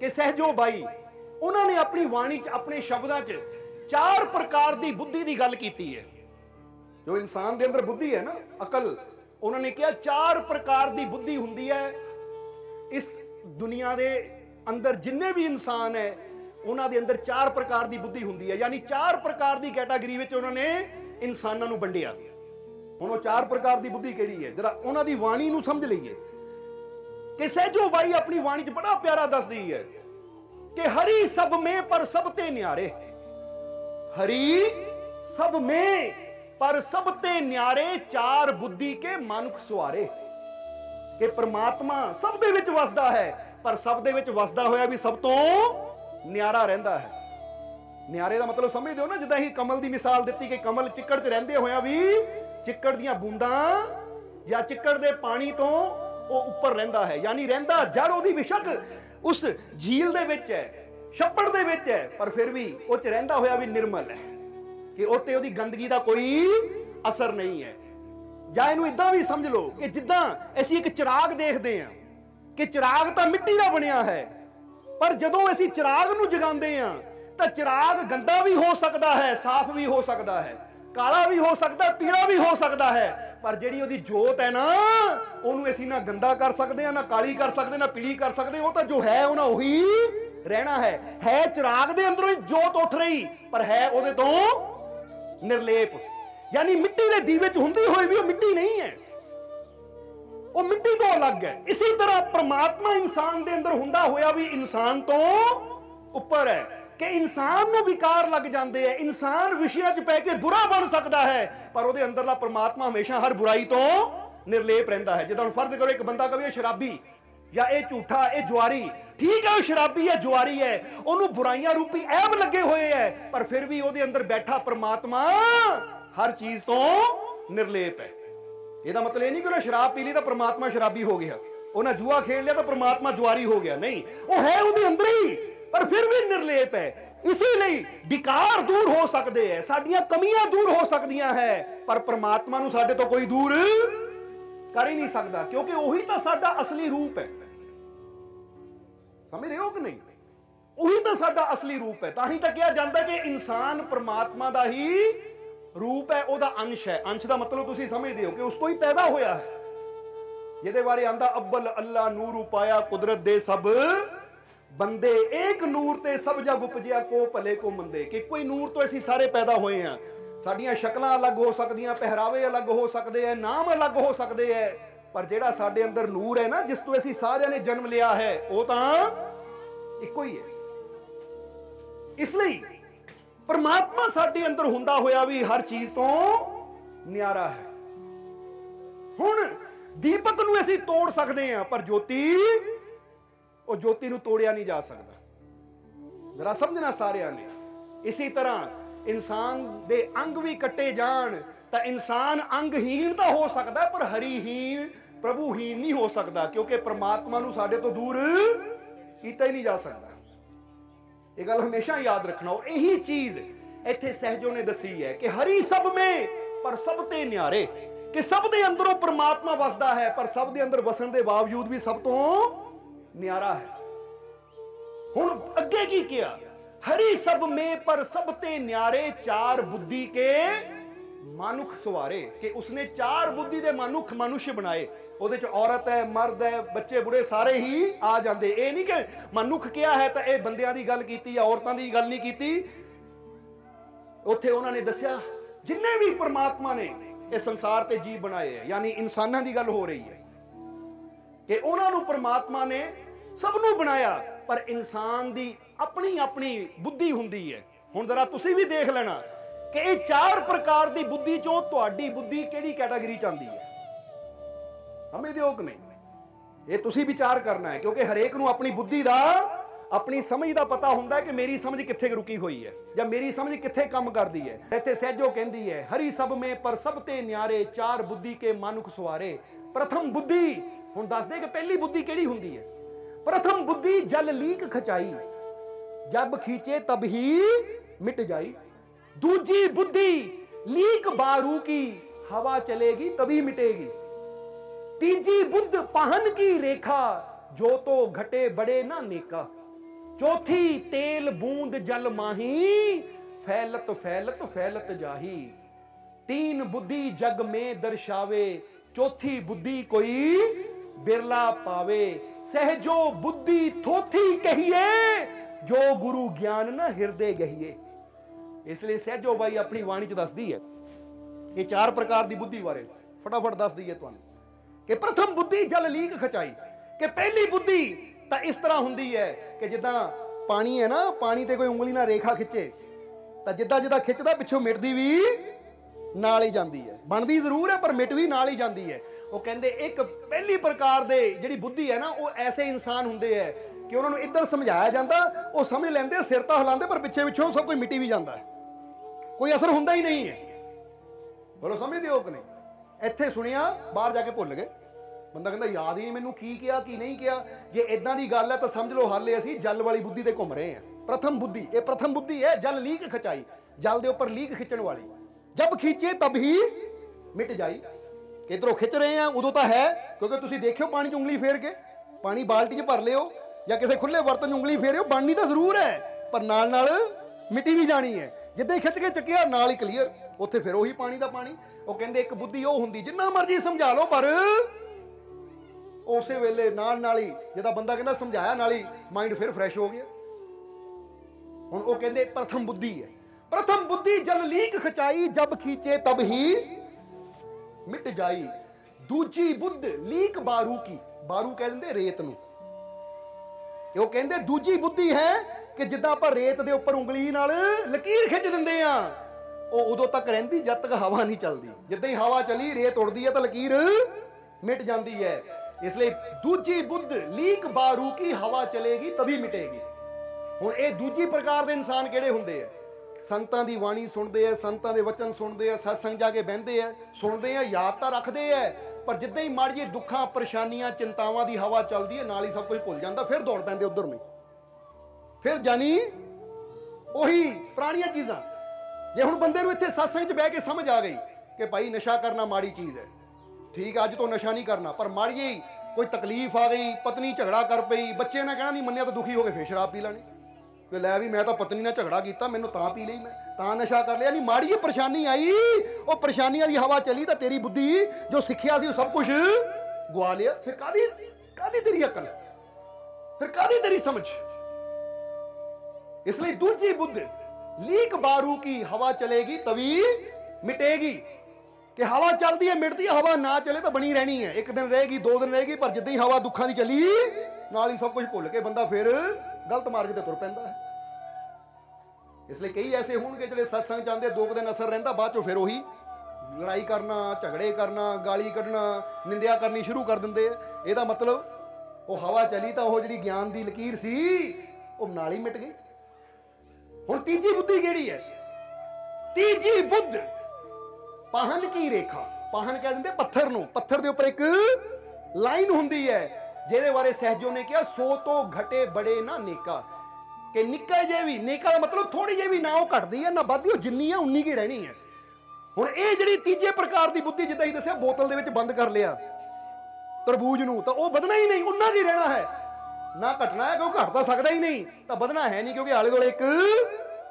कि सहजो बाई उन्होंने अपनी वाणी अपने शब्दों च 4 प्रकार की बुद्धि की गल की है। जो इंसान के अंदर बुद्धि है ना, अकल, उन्होंने कहा 4 प्रकार की बुद्धि हुंदी है। इस दुनिया के अंदर जिन्ने भी इंसान है उन्होंने अंदर 4 प्रकार की बुद्धि हुंदी है, यानी 4 प्रकार की कैटागरी में उन्होंने इंसानों को वंडिया। हुण वो 4 प्रकार की बुद्धि किहड़ी है, जरा उन्होंने वाणी नूं समझ लईए कि सहजो बाई अपनी वाणी च बड़ा प्यारा दसदी है कि हरि सब में पर सब ते न्यारे, हरि सब में पर सब ते न्यारे, 4 बुद्धि के मानुख सुआरे। कि परमात्मा सब दे विच वसदा है, पर सब दे विच वसदा होया भी सब तो न्यारा रहिंदा है। न्यारे का मतलब समझदे हो ना, जिद्दां ही कमल की मिसाल दी कि कमल चिक्कड़ च रहिंदे होया भी चिक्कड़ दीयां बूंदां या चिक्कड़ दे पानी तो वो उपर रहिंदा है, यानी रहिंदा जड़ उहदी बेशक उस झील दे विच है, छप्पड़ दे विच है, पर फिर भी वो च रहिंदा होया भी निर्मल है कि उत्ते उहदी गंदगी का कोई असर नहीं है। ਜਾਂ ਇਹਨੂੰ ਇਦਾਂ भी समझ लो कि जिद्दां ਅਸੀਂ एक चिराग देखते हैं कि चिराग तो मिट्टी का बनिया है, पर जदों ਅਸੀਂ चिराग नूं जगांदे हैं तो चिराग गंदा भी हो सकता है, साफ भी हो सकता है, काला भी हो सकता है, पीला भी हो सकता है, पर जिहड़ी उहदी जोत है ना ਉਹਨੂੰ ਅਸੀਂ ना गंदा कर सकते हैं, ना काली कर सकते, ना पीली कर सकते। वो तो जो है उन्हें उही रहना है चिराग दे अंदरों ही जोत उठ रही, पर है ਉਹਦੇ ਤੋਂ निर्लेप, यानी मिट्टी के दीवे च हुंदी होई भी वो मिट्टी नहीं है, वो मिट्टी तो अलग है। इसी तरह परमात्मा इंसान दे अंदर हुंदा होया भी इंसान तो ऊपर है कि इंसान नूं विकार लग जाते हैं, इंसान विषयां च पै के बुरा बन सकता है, पर उहदे अंदरला परमात्मा हमेशा हर बुराई तो निर्लेप रहिंदा है। जिद्दां फर्ज करो एक बंदा कहे शराबी या ये झूठा, ये जुआरी, ठीक है शराबी है, जुआरी है, उन्होंने बुराइयां रूपी ऐब लगे हुए है, पर फिर भी उहदे अंदर बैठा परमात्मा हर चीज तो निर्लेप है। यह मतलब यह नहीं कि उन्हें शराब पी ली तो परमात्मा शराबी हो गया, उन्हें जुआ खेल लिया तो परमात्मा जुआरी हो गया, नहीं, वो है उहदे अंदर ही, पर फिर भी निर्लेप है। इसीलिए विकार दूर हो सकते हैं, साडियां कमियां दूर हो सकदियां है, पर परमात्मा नूं साडे तो कोई दूर कर ही नहीं सकता, क्योंकि वही तो साडा असली रूप है। समझ रहे हो कि नहीं? वही तो साडा असली रूप है। ताही तो कहा जाता है कि इंसान परमात्मा का ही रूप है, ਉਹਦਾ अंश है। अंश का मतलब तुसी समझते हो कि उस तो ही पैदा होया है। जिहदे बारे आंदा अव्वल अल्लाह नूर उपाया कुदरत दे सब बंदे, एक नूर ते सब जग उपजिया को भले को मंदे। कि कोई नूर तो असीं सारे पैदा होए हैं, साडियां शक्लां अलग हो सकदियां, पहरावे अलग हो सकते हैं, नाम अलग हो सकते हैं, पर जिहड़ा साडे अंदर नूर है ना, जिस तो असीं सारियां ने जन्म लिया है, वो तां इक्को ही है। इसलिए परमात्मा साडे अंदर हुंदा होया भी हर चीज तो न्यारा है। हुण दीपक नूं असीं तोड़ सकते हैं, पर ज्योति, वो ज्योति नूं तोड़िया नहीं जा सकता। जरा समझना सारियां ने। इसी तरह इंसान दे अंग भी कट्टे जान तो इंसान अंगहीन तो हो सकता है, पर हरिहीन प्रभुहीन नहीं हो सकता, क्योंकि परमात्मा नूं साडे तो दूर कीता ही नहीं जा सकता। ये गल हमेशा याद रखना। और यही चीज इत्थे सहजो ने दसी है कि हरि सब में पर सब ते न्यारे, कि सब दे अंदरों परमात्मा वसदा है, पर सब दे अंदर वसन दे बावजूद भी सब तो न्यारा है। हुण अगे की किया, हरि सब में पर सब ते न्यारे, 4 बुद्धि के मानुख सवारे। कि उसने 4 बुद्धि के मानुख मनुष्य बनाए। ਉਹਦੇ ਚ औरत है, मर्द है, बच्चे बुढ़े सारे ही आ जाते। ये नहीं कि मनुख क्या है तो यह बंदियां की गल की या औरतों की गल नहीं की। उत्थे उन्होंने दसिया जिन्ने भी परमात्मा ने इस संसार ते जीव बनाए हैं, यानी इंसानों की गल हो रही है कि उन्होंने परमात्मा ने सबनों बनाया, पर इंसान की अपनी अपनी बुद्धि हुंदी है। हुण जरा तुसी भी देख लेना कि ये 4 प्रकार की बुद्धि चों तुहाडी बुद्धि किहड़ी कैटेगरी च आंदी है। समझदे हो कि नहीं? ये तुसी विचार करना है, क्योंकि हरेक नूं अपनी बुद्धि का, अपनी समझ का पता हुंदा है कि मेरी समझ कित्थे रुकी हुई है या मेरी समझ कित्थे काम करती है। इत्थे सहजो कहंदी है हरि सब में पर सब ते न्यारे, 4 बुद्धि के मानुख सवारे। प्रथम बुद्धि हुण दस दे कि पहली बुद्धि किहड़ी हुंदी है। प्रथम बुद्धि जल लीक खचाई, जब खींचे तब ही मिट जाई। दूजी बुद्धि लीक बारू की, हवा चलेगी तभी मिटेगी। तीजी बुद्ध पहन की रेखा, जो तो घटे बड़े ना नेका। चौथी तेल बूंद जल माही, फैलत फैलत फैलत जाही। तीन बुद्धि जग में दर्शावे, चौथी बुद्धि कोई बिरला पावे। सहजो बुद्धि थोथी कहिए, जो गुरु ज्ञान न हिरदे गहिए। इसलिए सहजो बाई अपनी वाणी च दसदी है ये चार प्रकार की बुद्धि बारे फटाफट दस दईए तुहानू कि प्रथम बुद्धि जल लीक खचाई, कि पहली बुद्धि तो इस तरह हुंदी है कि जिद्दां पानी है ना, पानी ते कोई उंगली नाल रेखा खिंचे तो जिद्दां जिद्दां खिंचदा पिछों मिटदी भी नाल ही जाती है, बनती जरूर है पर मिट भी नाल ही जाती है। वो कहते एक पहली प्रकार दे जिहड़ी बुद्धि है ना, वो ऐसे इंसान हुंदे है कि उन्होंने इधर समझाया जाता, वो समझ लेंदे, सिर तो हिलांदे पर पिछे पिछों सब कोई मिटी भी जाता है, कोई असर हुंदा ही नहीं है। बोलो समझदे हो कि नहीं? ਇੱਥੇ ਸੁਣਿਆ ਬਾਹਰ ਜਾ ਕੇ ਭੁੱਲ ਗਏ। ਬੰਦਾ ਕਹਿੰਦਾ ਯਾਦ ਹੀ ਨਹੀਂ ਮੈਨੂੰ ਕੀ ਕਿਹਾ ਕੀ ਨਹੀਂ ਕਿਹਾ। ਜੇ ਇਦਾਂ ਦੀ ਗੱਲ ਹੈ ਤਾਂ ਸਮਝ ਲਓ ਹਾਲੇ ਅਸੀਂ ਜਲ ਵਾਲੀ ਬੁੱਧੀ ਤੇ ਘੁੰਮ ਰਹੇ ਹਾਂ। ਪ੍ਰਥਮ ਬੁੱਧੀ, ਇਹ ਪ੍ਰਥਮ ਬੁੱਧੀ ਹੈ ਜਲ ਲੀਕ ਖਚਾਈ, ਜਲ ਦੇ ਉੱਪਰ ਲੀਕ ਖਿੱਚਣ ਵਾਲੀ। ਜਬ ਖੀंचे तब ही मिट जाई। ਕਿਧਰੋਂ ਖਿੱਚ ਰਹੇ ਆ ਉਦੋਂ ਤਾਂ ਹੈ, ਕਿਉਂਕਿ ਤੁਸੀਂ ਦੇਖਿਓ ਪਾਣੀ 'ਚ ਉਂਗਲੀ ਫੇਰ ਕੇ, ਪਾਣੀ ਬਾਲਟੀ 'ਚ ਭਰ ਲਿਓ ਜਾਂ ਕਿਸੇ ਖੁੱਲੇ ਬਰਤਨ 'ਚ ਉਂਗਲੀ ਫੇਰਿਓ, ਬਣਨੀ ਤਾਂ ਜ਼ਰੂਰ ਹੈ ਪਰ ਨਾਲ ਨਾਲ ਮਿੱਟੀ ਵੀ ਜਾਣੀ ਹੈ। ਜਿੱਦਾਂ ਹੀ ਖਿੱਚ ਕੇ ਚੱਕਿਆ ਨਾਲ ਹੀ ਕਲੀਅਰ, ਉੱਥੇ ਫਿਰ ਉਹੀ ਪਾਣੀ ਦਾ ਪਾਣੀ। ਉਹ ਕਹਿੰਦੇ ਇੱਕ ਬੁੱਧੀ ਉਹ ਹੁੰਦੀ ਜਿੰਨਾ ਮਰਜ਼ੀ ਸਮਝਾ ਲਓ ਪਰ ਉਸੇ ਵੇਲੇ ਨਾਲ ਹੀ ਜਿਹਦਾ ਬੰਦਾ ਕਹਿੰਦਾ ਸਮਝਾਇਆ ਨਾਲ ਹੀ ਮਾਈਂਡ ਫਿਰ ਫਰੈਸ਼ ਹੋ ਗਿਆ। ਹੁਣ ਉਹ ਕਹਿੰਦੇ ਪ੍ਰਥਮ ਬੁੱਧੀ ਹੈ। ਪ੍ਰਥਮ ਬੁੱਧੀ ਜਲ ਲੀਕ ਖਚਾਈ, ਜਬ ਖੀंचे तब ही ਮਿਟ ਜਾਈ। ਦੂਜੀ ਬੁੱਧ ਲੀਕ ਬਾਰੂ ਕੀ, ਬਾਰੂ ਕਹਿ ਦਿੰਦੇ ਰੇਤ ਨੂੰ। ਉਹ ਕਹਿੰਦੇ ਦੂਜੀ ਬੁੱਧੀ ਹੈ ਕਿ ਜਿੱਦਾਂ ਆਪਾਂ ਰੇਤ ਦੇ ਉੱਪਰ ਉਂਗਲੀ ਨਾਲ ਲਕੀਰ ਖਿੱਚ ਦਿੰਦੇ ਆ, ਉਹ ਉਦੋਂ ਤੱਕ ਰਹਿੰਦੀ ਜਦ ਤੱਕ ਹਵਾ ਨਹੀਂ ਚੱਲਦੀ। ਜਿੱਦਾਂ ਹੀ ਹਵਾ ਚਲੀ ਰੇਤ ਉੜਦੀ ਹੈ ਤਾਂ ਲਕੀਰ ਮਿਟ ਜਾਂਦੀ ਹੈ। ਇਸ ਲਈ ਦੂਜੀ ਬੁੱਧ ਲੀਕ ਬਾਰੂ ਕੀ, ਹਵਾ ਚਲੇਗੀ ਤभी ਮਿਟੇਗੀ। ਹੁਣ ਇਹ ਦੂਜੀ ਪ੍ਰਕਾਰ ਦੇ ਇਨਸਾਨ ਕਿਹੜੇ ਹੁੰਦੇ ਆ? ਸੰਤਾਂ ਦੀ ਬਾਣੀ ਸੁਣਦੇ ਆ, ਸੰਤਾਂ ਦੇ ਵਚਨ ਸੁਣਦੇ ਆ, ਸਤਸੰਗ ਜਾ ਕੇ ਬਹਿੰਦੇ ਆ, ਸੁਣਦੇ ਆ, ਯਾਦ ਤਾਂ ਰੱਖਦੇ ਆ, ਪਰ ਜਿੱਦਾਂ ਹੀ ਮਾੜੀ ਜਿਹੀ ਦੁੱਖਾਂ ਪਰੇਸ਼ਾਨੀਆਂ ਚਿੰਤਾਵਾਂ ਦੀ ਹਵਾ ਚੱਲਦੀ ਹੈ ਨਾਲ ਹੀ ਸਭ ਕੁਝ ਭੁੱਲ ਜਾਂਦਾ, ਫਿਰ ਦੌੜ ਪੈਂਦੇ ਉਧਰ ਨੂੰ। ਫਿਰ ਜਾਨੀ ਉਹੀ ਪੁਰਾਣੀਆਂ ਚੀਜ਼ਾਂ। ਜੇ ਹੁਣ ਬੰਦੇ ਨੂੰ ਇੱਥੇ ਸਤਸੰਗ 'ਚ ਬਹਿ ਕੇ ਸਮਝ ਆ ਗਈ ਕਿ ਭਾਈ ਨਸ਼ਾ ਕਰਨਾ ਮਾੜੀ ਚੀਜ਼ ਹੈ, ਠੀਕ ਹੈ ਅੱਜ ਤੋਂ ਨਸ਼ਾ ਨਹੀਂ ਕਰਨਾ, ਪਰ ਮਾੜੀ ਜਿਹੀ ਕੋਈ ਤਕਲੀਫ ਆ ਗਈ, ਪਤਨੀ ਝਗੜਾ ਕਰ ਪਈ, ਬੱਚੇ ਨੇ ਕਹਿਣਾ ਨਹੀਂ ਮੰਨਿਆ ਤਾਂ ਦੁਖੀ ਹੋ ਕੇ ਫਿਰ ਸ਼ਰਾਬ ਪੀ ਲੈਣੀ ਕਿ ਲੈ ਵੀ ਮੈਂ ਤਾਂ ਪਤਨੀ ਨਾਲ ਝਗੜਾ ਕੀਤਾ ਮੈਨੂੰ ਤਾਂ ਪੀ ਲਈ, ਮੈਂ ਤਾਂ ਨਸ਼ਾ ਕਰ ਲਿਆ। ਨਹੀਂ ਮਾੜੀ ਜਿਹੀ ਪਰੇਸ਼ਾਨੀ ਆਈ, ਉਹ ਪਰੇਸ਼ਾਨੀਆਂ ਦੀ ਹਵਾ ਚੱਲੀ ਤਾਂ ਤੇਰੀ ਬੁੱਧੀ ਜੋ ਸਿੱਖਿਆ ਸੀ ਉਹ ਸਭ ਕੁਝ ਗਵਾ ਲਿਆ। ਫਿਰ ਕਾਹਦੀ ਤੇਰੀ ਅਕਲ, ਫਿਰ ਕਾਹਦੀ ਤੇਰੀ ਸਮਝ। ਇਸ ਲਈ ਦੂਜੀ ਬੁੱਧ लीक बारू की, हवा चलेगी तभी मिटेगी। कि हवा चलती है मिटती है, हवा ना चले तो बनी रहनी है, एक दिन रहेगी 2 दिन रहेगी, पर जिद्दां ही हवा दुखा दी चली नाल ही सब कुछ भुल के बंदा फिर गलत मार्ग ते तुर पैंदा है। इसलिए कई ऐसे होंगे जिहड़े सत्संग चाहते 2 दिन असर रहिंदा, बाद चों फिर वही लड़ाई करना, झगड़े करना, गाली कढ़ना, निंदिया करनी शुरू कर दिंदे। इहदा मतलब वो हवा चली तो वो जिहड़ी ज्ञान दी लकीर सी वो नाल ही मिट गई। ਹੁਣ ਤੀਜੀ ਬੁੱਧੀ ਕਿਹੜੀ ਹੈ? ਤੀਜੀ ਬੁੱਧ ਪਾਹਨ ਕੀ ਰੇਖਾ। ਪਾਹਨ ਕਹਿ ਦਿੰਦੇ ਪੱਥਰ ਨੂੰ, ਪੱਥਰ ਦੇ ਉੱਪਰ ਇੱਕ ਲਾਈਨ ਹੁੰਦੀ ਹੈ ਜਿਹਦੇ ਬਾਰੇ ਸਹਿਜੋ ਨੇ ਕਿਹਾ 100 ਤੋਂ ਘਟੇ ਬੜੇ ਨਾ ਨੇਕਾ, ਕਿ ਨਿੱਕਾ ਜੇ ਵੀ, ਨੇਕਾ ਦਾ ਮਤਲਬ ਥੋੜੀ ਜਿਹੀ ਵੀ ਨਾ ਉਹ ਘਟਦੀ ਹੈ ਨਾ ਵੱਧਦੀ, ਉਹ ਜਿੰਨੀ ਹੈ ਉਨੀ ਕੀ ਰਹਿਣੀ ਹੈ। ਹੁਣ ਇਹ ਜਿਹੜੀ ਤੀਜੇ ਪ੍ਰਕਾਰ ਦੀ ਬੁੱਧੀ, ਜਿੱਦਾਂ ਹੀ ਦੱਸਿਆ ਬੋਤਲ ਦੇ ਵਿੱਚ ਬੰਦ ਕਰ ਲਿਆ ਤਰਬੂਜ ਨੂੰ, ਤਾਂ ਉਹ ਵਧਣਾ ਹੀ ਨਹੀਂ, ਉਨਾ ਕੀ ਰਹਿਣਾ ਹੈ, ਨਾ ਘਟਣਾ ਹੈ, ਕਿਉਂਕਿ ਘਟ ਤਾਂ ਸਕਦਾ ਹੀ ਨਹੀਂ, ਤਾਂ ਵਧਣਾ ਹੈ ਨਹੀਂ, ਕਿਉਂਕਿ ਆਲੇ ਦੁਆਲੇ ਇੱਕ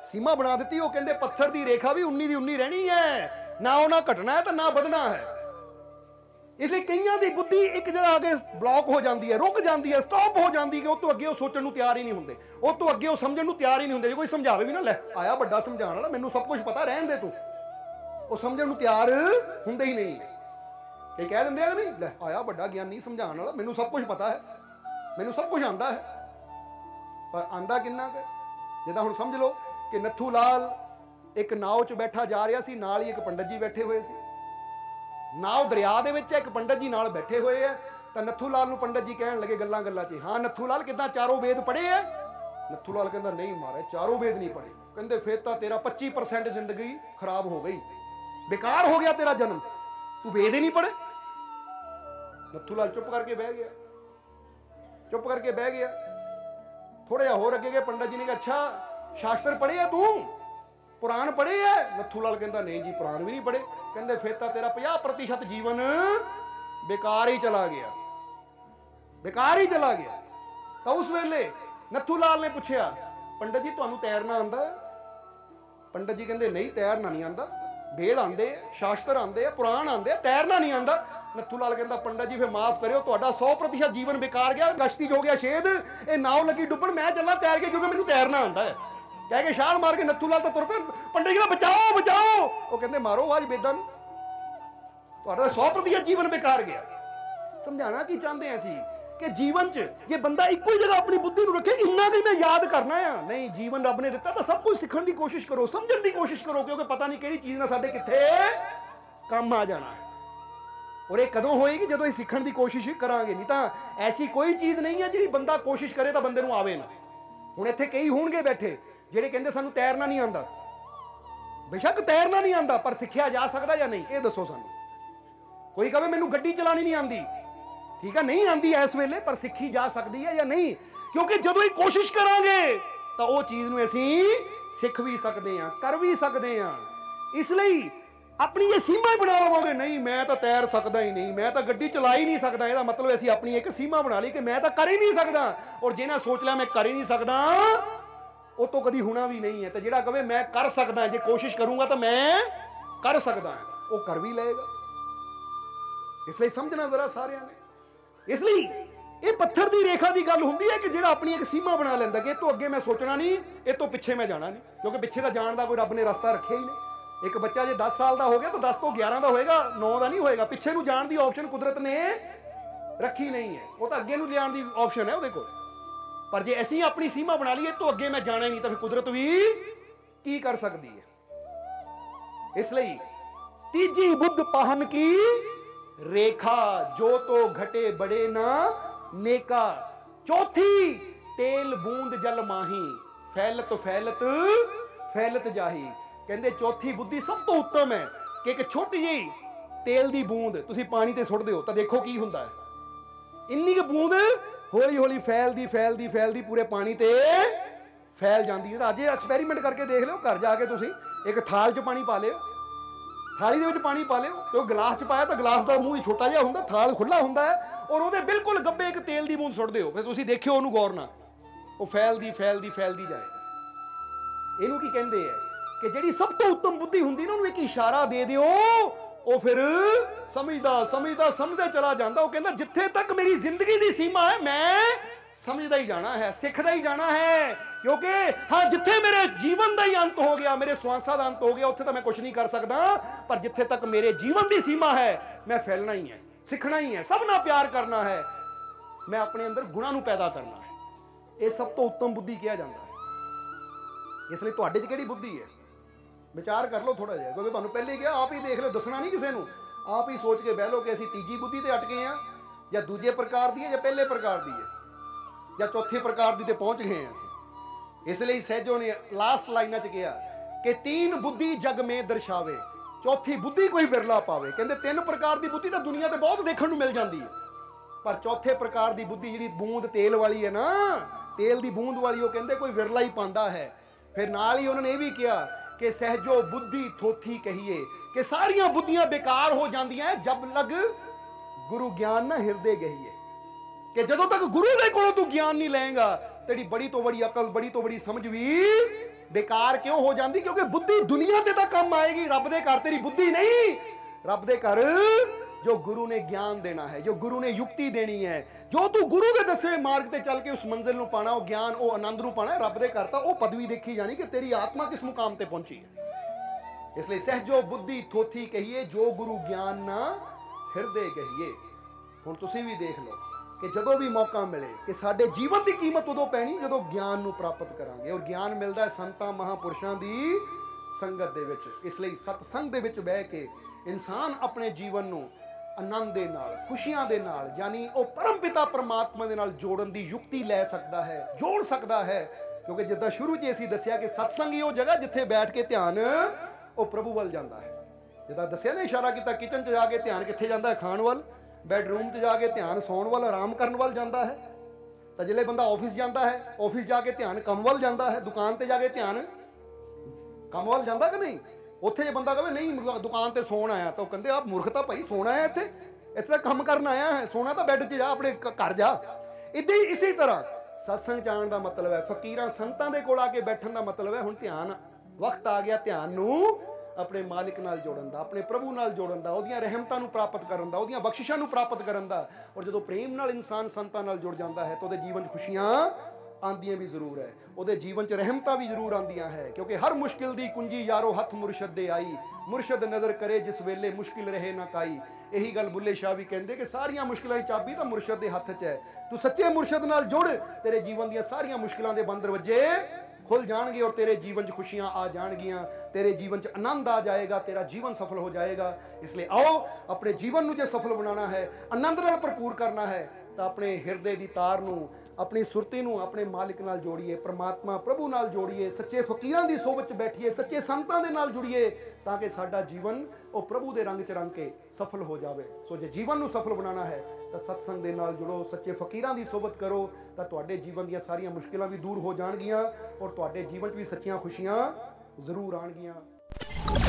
ਸੀਮਾ ਬਣਾ ਦਿੱਤੀ। ਉਹ ਕਹਿੰਦੇ ਪੱਥਰ ਦੀ ਰੇਖਾ ਵੀ 19 ਦੀ 19 ਰਹਿਣੀ ਹੈ, ਨਾ ਉਹ ਨਾ ਘਟਣਾ ਹੈ ਤਾਂ ਨਾ ਵਧਣਾ ਹੈ। ਇਸ ਲਈ ਕਈਆਂ ਦੀ ਬੁੱਧੀ ਇੱਕ ਜਗ੍ਹਾ ਆ ਕੇ ਬਲੌਕ ਹੋ ਜਾਂਦੀ ਹੈ, ਰੁਕ ਜਾਂਦੀ ਹੈ, ਸਟਾਪ ਹੋ ਜਾਂਦੀ ਹੈ, ਕਿ ਉਹ ਤੋਂ ਅੱਗੇ ਉਹ ਸੋਚਣ ਨੂੰ ਤਿਆਰ ਹੀ ਨਹੀਂ ਹੁੰਦੇ, ਉਹ ਤੋਂ ਅੱਗੇ ਉਹ ਸਮਝਣ ਨੂੰ ਤਿਆਰ ਹੀ ਨਹੀਂ ਹੁੰਦੇ। ਜੇ ਕੋਈ ਸਮਝਾਵੇ ਵੀ ਨਾ, ਲੈ ਆਇਆ ਵੱਡਾ ਸਮਝਾਉਣ ਵਾਲਾ, ਮੈਨੂੰ ਸਭ ਕੁਝ ਪਤਾ, ਰਹਿਣ ਦੇ ਤੂੰ, ਉਹ ਸਮਝਣ ਨੂੰ ਤਿਆਰ ਹੁੰਦੇ ਹੀ ਨਹੀਂ। ਇਹ ਕਹਿ ਦਿੰਦੇ ਆ ਕਿ ਨਹੀਂ, ਲੈ ਆਇਆ ਵੱਡਾ ਗਿਆਨੀ ਸਮਝਾਉਣ ਵਾਲਾ, ਮੈਨੂੰ ਸਭ ਕੁਝ ਪਤਾ ਹੈ, ਮੈਨੂੰ ਸਭ ਕੁਝ ਆਉਂਦਾ ਹੈ, ਪਰ ਆਂਦਾ ਕਿੰਨਾ ਕੁ। ਜਿੱਦਾਂ ਹੁਣ ਸਮਝ ਲਓ ਕਿ ਨੱਥੂ ਲਾਲ ਇੱਕ ਨਾव 'ਚ ਬੈਠਾ ਜਾ ਰਿਹਾ ਸੀ, ਨਾਲ ਹੀ ਇੱਕ ਪੰਡਤ ਜੀ ਬੈਠੇ ਹੋਏ ਸੀ। ਨਾव ਦਰਿਆ ਦੇ ਵਿੱਚ ਇੱਕ ਪੰਡਤ ਜੀ ਨਾਲ ਬੈਠੇ ਹੋਏ ਆ, ਤਾਂ ਨੱਥੂ ਲਾਲ ਨੂੰ ਪੰਡਤ ਜੀ ਕਹਿਣ ਲੱਗੇ ਗੱਲਾਂ 'ਚ, ਹਾਂ ਨੱਥੂ ਲਾਲ ਕਿੱਦਾਂ ਚਾਰੋਂ ਵੇਦ ਪੜ੍ਹੇ ਆ? ਨੱਥੂ ਲਾਲ ਕਹਿੰਦਾ ਨਹੀਂ ਮਹਾਰਾਜ ਚਾਰੋਂ ਵੇਦ ਨਹੀਂ ਪੜ੍ਹੇ। ਕਹਿੰਦੇ ਫਿਰ ਤਾਂ ਤੇਰਾ 25% ਜ਼ਿੰਦਗੀ ਖਰਾਬ ਹੋ ਗਈ, ਬੇਕਾਰ ਹੋ ਗਿਆ ਤੇਰਾ ਜਨਮ, ਤੂੰ ਵੇਦ ਹੀ ਨਹੀਂ ਪੜ੍ਹੇ। ਨੱਥੂ ਲਾਲ ਚੁੱਪ ਕਰਕੇ ਬਹਿ ਗਿਆ, ਚੁੱਪ ਕਰਕੇ ਬਹਿ ਗਿਆ। ਥੋੜਾ ਜਿਹਾ ਹੋਰ ਅੱਗੇ ਗਏ, ਪੰਡਤ ਜੀ ਨੇ ਕਿਹਾ ਅੱਛਾ ਸ਼ਾਸਤਰ ਪੜ੍ਹੇ ਆ ਤੂੰ, ਪੁਰਾਣ ਪੜ੍ਹੇ ਆ? ਨੱਥੂ ਲਾਲ ਕਹਿੰਦਾ ਨਹੀਂ ਜੀ ਪੁਰਾਣ ਵੀ ਨਹੀਂ ਪੜ੍ਹੇ। ਕਹਿੰਦੇ ਫਿਰ ਤਾਂ ਤੇਰਾ 50% ਜੀਵਨ ਬੇਕਾਰ ਹੀ ਚਲਾ ਗਿਆ, ਬੇਕਾਰ ਹੀ ਚਲਾ ਗਿਆ। ਤਾਂ ਉਸ ਵੇਲੇ ਨੱਥੂ ਲਾਲ ਨੇ ਪੁੱਛਿਆ, ਪੰਡਤ ਜੀ ਤੁਹਾਨੂੰ ਤੈਰਨਾ ਆਉਂਦਾ? ਪੰਡਤ ਜੀ ਕਹਿੰਦੇ ਨਹੀਂ, ਤੈਰਨਾ ਨਹੀਂ ਆਉਂਦਾ। वेद आंदे, शास्त्र आंदे, पुराण आंदे, तैरना नहीं आंदा। नत्थू लाल कहता पंडित जी फिर माफ करियो, तुहाडा 100% जीवन बेकार गया, गश्ती हो गया छेद, ये नाव लगी डुबन, मैं चलना तैर के क्योंकि मैनूं तैरना आंदा है। कह के छाल मार के नत्थू लाल तो तुर पे। पंडित जी कहता बचाओ बचाओ, वो कहते मारो आज बेदा नूं, तुहाडा 100% जीवन बेकार गया। समझाना की चाहते हैं असीं कि जीवन च जे बंदा इक्को ही जगह अपनी बुद्धि नूं रखे, इन्ना कि मैं याद करना है नहीं, जीवन रब ने दिता तो सब कुछ सीखण दी कोशिश करो, समझण दी कोशिश करो, क्योंकि पता नहीं किहड़ी चीज़ ना साडे कित्थे काम आ जाना है। और ये कदों होएगी जदों असीं सीखण दी कोशिश करांगे, नहीं तो ऐसी कोई चीज़ नहीं है जिहड़ी बंदा कोशिश करे तो बंदे नूं आवे ना। हुण इत्थे कई होणगे बैठे जिहड़े कहंदे सानूं तैरना नहीं आंदा। बेशक तैरना नहीं आंदा, पर सिੱਖਿਆ जा सकदा या नहीं, ये दसो सानूं। कोई कहे मैनूं गड्डी चलानी नहीं आंदी, ठीक है, नहीं आंदी इस वेले, पर सीखी जा सकती है या नहीं, क्योंकि जदों ही कोशिश करांगे तो वो चीज़ नूं असीं सीख भी सकते हैं, कर भी सकते हैं। इसलिए अपनी ये सीमा बना लवांगे, नहीं मैं तो तैर सकता ही नहीं, मैं तो गड्डी चला ही नहीं सकता, इसका मतलब असीं अपनी एक सीमा बना ली कि मैं तो कर ही नहीं सकता। और जिन्हें सोच लिया मैं कर ही नहीं सकता, वो तो कभी होना भी नहीं है। तो जिहड़ा कहे मैं कर सकता, जे कोशिश करूंगा तो मैं कर सकता, वो कर भी लेगा। इसलिए समझना जरा सारिਆਂ ने। इसलिए ये पत्थर की रेखा की गल होंदी है कि जिहड़ा अपनी एक सीमा बना लैंदा कि तो अगे मैं सोचना नहीं, ये तो पिछे मैं जाना नहीं, क्योंकि पिछे का जान का कोई रब ने रास्ता रखे ही नहीं। एक बच्चा जो 10 साल का हो गया तो 10 तो 11 का होएगा, 9 का नहीं होएगा। पिछे नूं जाण दी ऑप्शन कुदरत ने रखी नहीं है, वो तो अगे नूं जाण दी ऑप्शन है उहदे कोल। पर जे असीं अपनी सीमा बना लीए तो अगे मैं जाना ही नहीं, तो फिर कुदरत भी की कर सकती है। इसलिए तीजी बुद्ध पाहन की रेखा, जो तो घटे बड़े ना नेका। चौथी तेल बूंद जल माही, फैलत फैलत फैलत जाही। कहते चौथी बुद्धि सब तो उत्तम है कि एक छोटी जी तेल की बूंद तुसी पानी ते सुट दिओ तो देखो की हुंदा है। इन्नी की बूंद हौली हौली फैलदी फैलदी फैलदी पूरे पानी ते फैल जाती है। अज एक्सपैरीमेंट करके देख लो, घर जाके तुसी एक थाल च पानी पा लिओ, थाली दे विच पानी पा लिओ, तो गिलास च पाया तो गिलास का मूँह ही छोटा जिहा हुंदा, थाल खुला हुंदा है, और उहदे बिल्कुल गब्बे एक तेल की बूंद सुट दिओ, फिर तुसीं देखिओ उहनूं गौर नाल, वो फैलदी फैलदी फैलदी जाए। इहनूं की कहंदे है कि जिहड़ी सब तो उत्तम बुद्धि हुंदी ना, उहनूं एक इशारा दे दिओ, वो फिर समझदा समझदा समझदे चला जांदा। वो कहंदा जिथे तक मेरी जिंदगी की सीमा है मैं समझदा ही जाना है, सिखदा ही जाना है, क्योंकि हाँ जिथे मेरे जीवन का ही अंत हो गया, मेरे श्वासा का अंत हो गया, उत्थे तो मैं कुछ नहीं कर सकता, पर जिथे तक मेरे जीवन की सीमा है मैं फैलना ही है, सीखना ही है, सबना प्यार करना है, मैं अपने अंदर गुणां नूं पैदा करना है। ये सब तो उत्तम बुद्धि कहा जाता है। इसलिए तुहाडे च किहड़ी बुद्धि है, विचार कर लो थोड़ा जिहा, क्योंकि तुहानूं पहले ही कहा, आप ही देख लो, दसना नहीं किसी नूं, आप ही सोच के बह लो कि असीं तीजी बुद्धि ते अटके हैं, या दूजे प्रकार दी है, या पहले प्रकार दी है, या चौथे प्रकार दी ते पहुंच गए हैं असीं। इसलिए सहजों ने लास्ट लाइना च कहा कि 3 बुद्धि जग में दर्शावे, चौथी बुद्धि कोई बिरला पावे। कहते 3 प्रकार की बुद्धि तो दुनिया से बहुत देखने को मिल जाती है, पर चौथे प्रकार की बुद्धि जी बूंद तेल वाली है ना, तेल की बूंद वाली, वो कहते कोई विरला ही पाता है। फिर नाल ही उन्होंने ये भी कहा कि सहजो बुद्धि थोथी कहिए, कि सारिया बुद्धियां बेकार हो जांदियां जब लग गुरु ज्ञान ना हिरदे गहिए, कि जदों तक गुरु दे कोलों तू ज्ञान नहीं लेगा, तेरी बड़ी तो बड़ी अकल, बड़ी तो बड़ी समझ भी बेकार क्यों हो जाती, क्योंकि बुद्धि दुनिया ते तां काम आएगी, रब दे घर तेरी बुद्धि नहीं। रब दे घर जो गुरु ने ज्ञान देना है, जो गुरु ने युक्ति देनी है, जो तू गुरु के दसे मार्ग ते चल के उस मंजिल नूं पाना, वो ज्ञान, वो आनंद नूं पाना, रब दे घर तां वो पदवी देखी जानी कि तेरी आत्मा किस मुकाम ते पहुंची है। इसलिए सहजो बुद्धि थोथी कहिए, जो गुरु ज्ञान ना हिरदे गहिए। हुण तुसीं भी देख लो कि जदों भी मौका मिले कि साडे जीवन की कीमत उदों पैनी जदों ज्ञान नूं प्राप्त करांगे, और ज्ञान मिलदा है संतां महापुरुषां दी संगत दे विच। इसलिए सतसंग दे विच बह के इंसान अपने जीवन नूं आनंद दे नाल, खुशियां दे नाल, यानी वो परम पिता परमात्मा दे नाल जोड़न दी युक्ति लै सकदा है, जोड़ सकदा है। क्योंकि जिद्दां शुरू च असीं दस्सिया कि सतसंग ही वो जगह जिथे बैठ के ध्यान वो प्रभु वल जांदा है। जिद्दां दस्सिया ना, इशारा कीता, किचन च जाके ध्यान कित्थे जांदा है, खाण वल, बैडरूम च जाके ध्यान सौण वाल, आराम करन वाल जाता है। तो जिले बंदा ऑफिस जाता है, ऑफिस जाके ध्यान कम वाल जाता है, दुकान ते जाके ध्यान कम वाल जाता कि नहीं। उत्थे जे बंदा कहे नहीं दुकान ते सौण आया, तो कहते आप मूर्खता भाई, सोना है इत्थे, इत्थे कम करन आया है, सोना तो बैड च जा, अपने घर जा। इदां ही इसी तरह सत्संग च आउण दा मतलब है, फकीरां संतां दे कोल आके बैठण दा मतलब है हुण ध्यान वक्त आ गया ध्यान नूं अपने मालिक नाल जोड़न दा, अपने प्रभु नाल जोड़न दा, ओहदियां रहमतां नूं प्राप्त करन दा, ओहदियां बख्शिशां नूं प्राप्त करन दा। और जदों प्रेम नाल इंसान संतां नाल जुड़ जांदा है तो ओहदे जीवन च खुशियां आंदियां भी जरूर है, ओहदे जीवन च रहमतां भी जरूर आंदियां है, क्योंकि हर मुश्किल दी कुंजी यारो हथ मुरशद दे आई, मुरशद नज़र करे जिस वेले मुश्किल रहे ना काई। यही गल बुल्ले शाह भी कहते कि सारियां मुश्किलों की चाबी तो मुरशद के हथ च है। तू सच्चे मुरशद नाल जुड़, तेरे जीवन दी सारियां मुश्किलों के बंद दरवाजे खुल जाएंगे और तेरे जीवन च खुशियां आ जाएगियां, तेरे जीवन च आनंद आ जाएगा, तेरा जीवन सफल हो जाएगा। इसलिए आओ अपने जीवन में जो सफल बनाना है, आनंद नाल भरपूर करना है, तो अपने हिरदे की तार नूं, अपनी सुरती नूं अपने मालिक नाल जोड़िए, परमात्मा प्रभु नाल जोड़िए, सच्चे फकीरां दी सोबत च बैठिए, सच्चे संतां दे नाल जुड़िए, ताकि साडा जीवन वो प्रभु दे रंग च रंग के सफल हो जाए। सो जे जीवन नूं सफल बनाना है तो सत्संग दे नाल जुड़ो, सच्चे फकीरां दी सोबत करो, तो तुहाडे जीवन दी सारियां मुश्किलां भी दूर हो जाणगियां और तुहाडे जीवन च भी सच्चियां खुशियां जरूर आणगियां।